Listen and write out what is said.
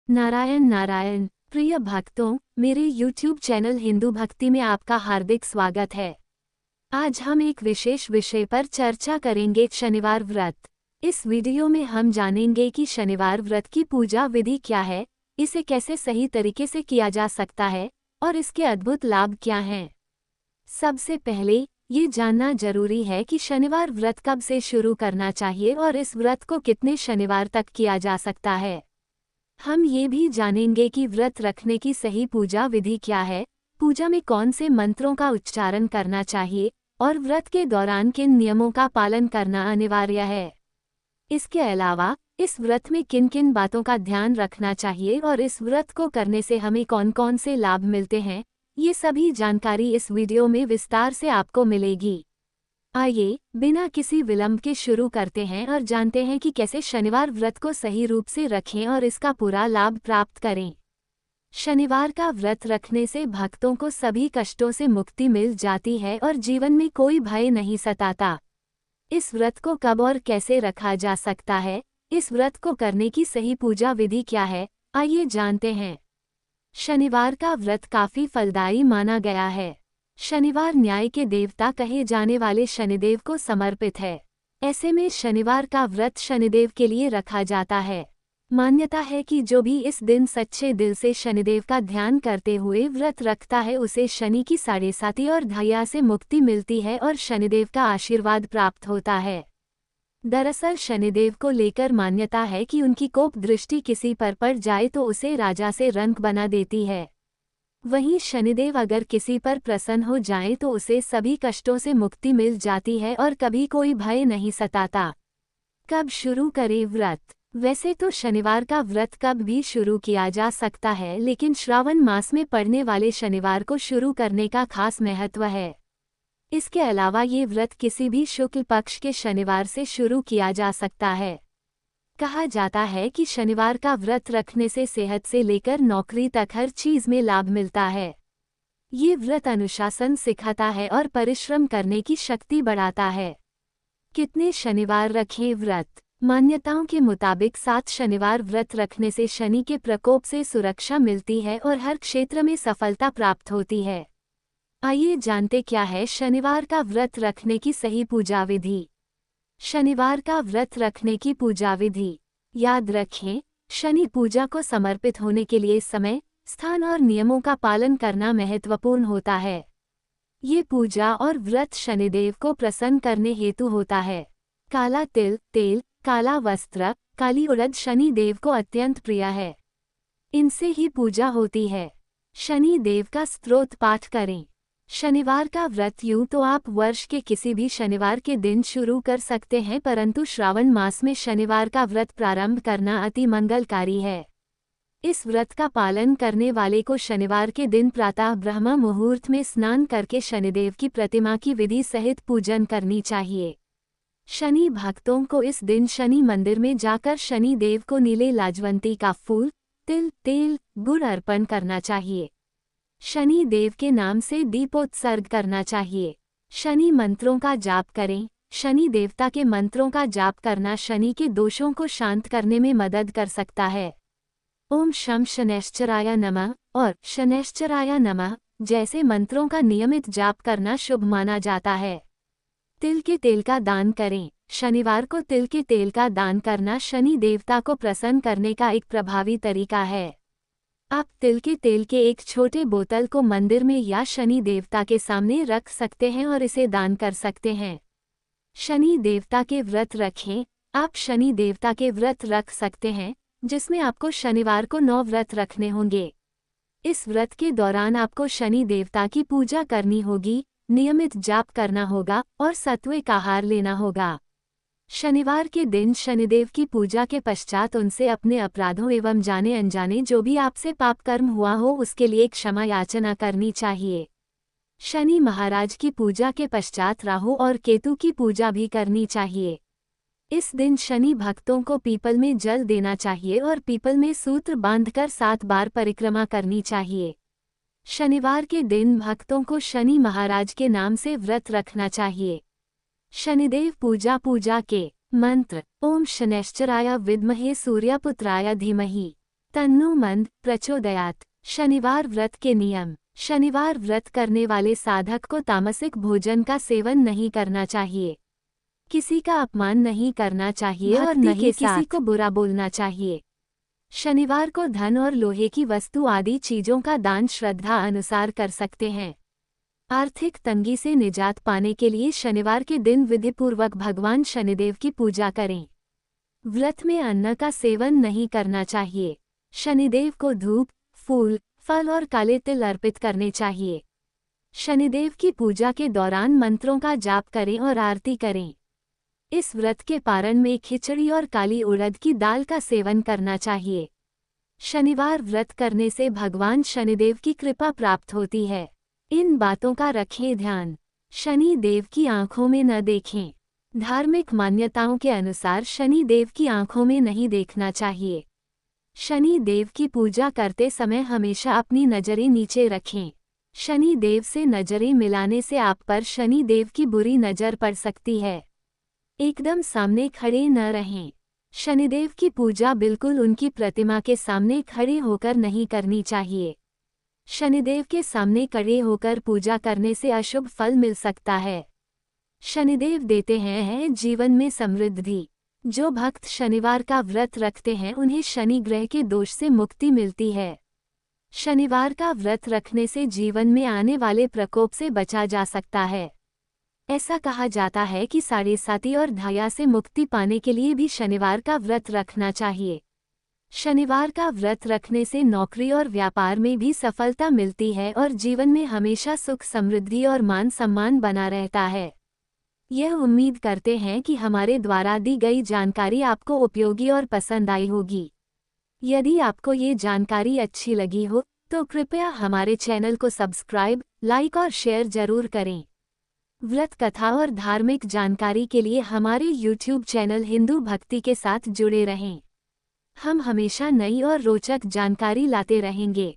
नारायण नारायण। प्रिय भक्तों, मेरे YouTube चैनल हिंदू भक्ति में आपका हार्दिक स्वागत है। आज हम एक विशेष विषय पर चर्चा करेंगे, शनिवार व्रत। इस वीडियो में हम जानेंगे कि शनिवार व्रत की पूजा विधि क्या है, इसे कैसे सही तरीके से किया जा सकता है और इसके अद्भुत लाभ क्या हैं। सबसे पहले ये जानना जरूरी है कि शनिवार व्रत कब से शुरू करना चाहिए और इस व्रत को कितने शनिवार तक किया जा सकता है। हम ये भी जानेंगे कि व्रत रखने की सही पूजा विधि क्या है, पूजा में कौन से मंत्रों का उच्चारण करना चाहिए और व्रत के दौरान किन नियमों का पालन करना अनिवार्य है। इसके अलावा इस व्रत में किन किन बातों का ध्यान रखना चाहिए और इस व्रत को करने से हमें कौन कौन से लाभ मिलते हैं, ये सभी जानकारी इस वीडियो में विस्तार से आपको मिलेगी। आइए बिना किसी विलंब के शुरू करते हैं और जानते हैं कि कैसे शनिवार व्रत को सही रूप से रखें और इसका पूरा लाभ प्राप्त करें। शनिवार का व्रत रखने से भक्तों को सभी कष्टों से मुक्ति मिल जाती है और जीवन में कोई भय नहीं सताता। इस व्रत को कब और कैसे रखा जा सकता है, इस व्रत को करने की सही पूजा विधि क्या है, आइए जानते हैं। शनिवार का व्रत काफी फलदायी माना गया है। शनिवार न्याय के देवता कहे जाने वाले शनिदेव को समर्पित है। ऐसे में शनिवार का व्रत शनिदेव के लिए रखा जाता है। मान्यता है कि जो भी इस दिन सच्चे दिल से शनिदेव का ध्यान करते हुए व्रत रखता है, उसे शनि की 7.5 और ढैया से मुक्ति मिलती है और शनिदेव का आशीर्वाद प्राप्त होता है। दरअसल शनिदेव को लेकर मान्यता है कि उनकी कोप दृष्टि किसी पर पड़ जाए तो उसे राजा से रंक बना देती है। वहीं शनिदेव अगर किसी पर प्रसन्न हो जाएं तो उसे सभी कष्टों से मुक्ति मिल जाती है और कभी कोई भय नहीं सताता। कब शुरू करें व्रत? वैसे तो शनिवार का व्रत कब भी शुरू किया जा सकता है, लेकिन श्रावण मास में पड़ने वाले शनिवार को शुरू करने का खास महत्व है। इसके अलावा ये व्रत किसी भी शुक्ल पक्ष के शनिवार से शुरू किया जा सकता है। कहा जाता है कि शनिवार का व्रत रखने से सेहत से लेकर नौकरी तक हर चीज में लाभ मिलता है। ये व्रत अनुशासन सिखाता है और परिश्रम करने की शक्ति बढ़ाता है। कितने शनिवार रखें व्रत? मान्यताओं के मुताबिक 7 शनिवार व्रत रखने से शनि के प्रकोप से सुरक्षा मिलती है और हर क्षेत्र में सफलता प्राप्त होती है। आइए जानते क्या है शनिवार का व्रत रखने की सही पूजा विधि। शनिवार का व्रत रखने की पूजा विधि। याद रखें, शनि पूजा को समर्पित होने के लिए समय, स्थान और नियमों का पालन करना महत्वपूर्ण होता है। ये पूजा और व्रत शनिदेव को प्रसन्न करने हेतु होता है। काला तिल, तेल, काला वस्त्र, काली उड़द शनि देव को अत्यंत प्रिय है। इनसे ही पूजा होती है। शनि देव का स्तोत्र पाठ करें। शनिवार का व्रत यूं तो आप वर्ष के किसी भी शनिवार के दिन शुरू कर सकते हैं, परंतु श्रावण मास में शनिवार का व्रत प्रारंभ करना अति मंगलकारी है। इस व्रत का पालन करने वाले को शनिवार के दिन प्रातः ब्रह्म मुहूर्त में स्नान करके शनिदेव की प्रतिमा की विधि सहित पूजन करनी चाहिए। शनि भक्तों को इस दिन शनि मंदिर में जाकर शनि देव को नीले लाजवंती का फूल, तिल, तेल, गुड़ अर्पण करना चाहिए। शनि देव के नाम से दीपोत्सर्ग करना चाहिए। शनि मंत्रों का जाप करें। शनि देवता के मंत्रों का जाप करना शनि के दोषों को शांत करने में मदद कर सकता है। ओम शं शनैश्चराय नमः और शनैश्चराय नमः जैसे मंत्रों का नियमित जाप करना शुभ माना जाता है। तिल के तेल का दान करें। शनिवार को तिल के तेल का दान करना शनि देवता को प्रसन्न करने का एक प्रभावी तरीका है। आप तिल के तेल के एक छोटे बोतल को मंदिर में या शनि देवता के सामने रख सकते हैं और इसे दान कर सकते हैं। शनि देवता के व्रत रखें। आप शनि देवता के व्रत रख सकते हैं, जिसमें आपको शनिवार को 9 व्रत रखने होंगे। इस व्रत के दौरान आपको शनि देवता की पूजा करनी होगी, नियमित जाप करना होगा और सात्विक आहार लेना होगा। शनिवार के दिन शनिदेव की पूजा के पश्चात उनसे अपने अपराधों एवं जाने अनजाने जो भी आपसे पाप कर्म हुआ हो उसके लिए क्षमा याचना करनी चाहिए। शनि महाराज की पूजा के पश्चात राहु और केतु की पूजा भी करनी चाहिए। इस दिन शनि भक्तों को पीपल में जल देना चाहिए और पीपल में सूत्र बांधकर 7 बार परिक्रमा करनी चाहिए। शनिवार के दिन भक्तों को शनि महाराज के नाम से व्रत रखना चाहिए। शनिदेव पूजा के मंत्र। ओम शनैश्चराय विद्महे सूर्यपुत्राय धीमहि तन्नु मंद प्रचोदयात्। शनिवार व्रत के नियम। शनिवार व्रत करने वाले साधक को तामसिक भोजन का सेवन नहीं करना चाहिए, किसी का अपमान नहीं करना चाहिए और न ही किसी को बुरा बोलना चाहिए। शनिवार को धन और लोहे की वस्तु आदि चीजों का दान श्रद्धा अनुसार कर सकते हैं। आर्थिक तंगी से निजात पाने के लिए शनिवार के दिन विधिपूर्वक भगवान शनिदेव की पूजा करें। व्रत में अन्न का सेवन नहीं करना चाहिए। शनिदेव को धूप, फूल, फल और काले तिल अर्पित करने चाहिए। शनिदेव की पूजा के दौरान मंत्रों का जाप करें और आरती करें। इस व्रत के पारण में खिचड़ी और काली उड़द की दाल का सेवन करना चाहिए। शनिवार व्रत करने से भगवान शनिदेव की कृपा प्राप्त होती है। इन बातों का रखें ध्यान। शनि देव की आंखों में न देखें। धार्मिक मान्यताओं के अनुसार शनि देव की आंखों में नहीं देखना चाहिए। शनि देव की पूजा करते समय हमेशा अपनी नजरें नीचे रखें। शनि देव से नजरें मिलाने से आप पर शनि देव की बुरी नजर पड़ सकती है। एकदम सामने खड़े न रहें। शनिदेव की पूजा बिल्कुल उनकी प्रतिमा के सामने खड़े होकर नहीं करनी चाहिए। शनिदेव के सामने खड़े होकर पूजा करने से अशुभ फल मिल सकता है। शनिदेव देते हैं जीवन में समृद्धि। जो भक्त शनिवार का व्रत रखते हैं उन्हें शनि ग्रह के दोष से मुक्ति मिलती है। शनिवार का व्रत रखने से जीवन में आने वाले प्रकोप से बचा जा सकता है। ऐसा कहा जाता है कि साढ़े साती और धाया से मुक्ति पाने के लिए भी शनिवार का व्रत रखना चाहिए। शनिवार का व्रत रखने से नौकरी और व्यापार में भी सफलता मिलती है और जीवन में हमेशा सुख समृद्धि और मान सम्मान बना रहता है। यह उम्मीद करते हैं कि हमारे द्वारा दी गई जानकारी आपको उपयोगी और पसंद आई होगी। यदि आपको ये जानकारी अच्छी लगी हो तो कृपया हमारे चैनल को सब्सक्राइब, लाइक और शेयर जरूर करें। व्रत कथा और धार्मिक जानकारी के लिए हमारे YouTube चैनल हिंदू भक्ति के साथ जुड़े रहें। हम हमेशा नई और रोचक जानकारी लाते रहेंगे।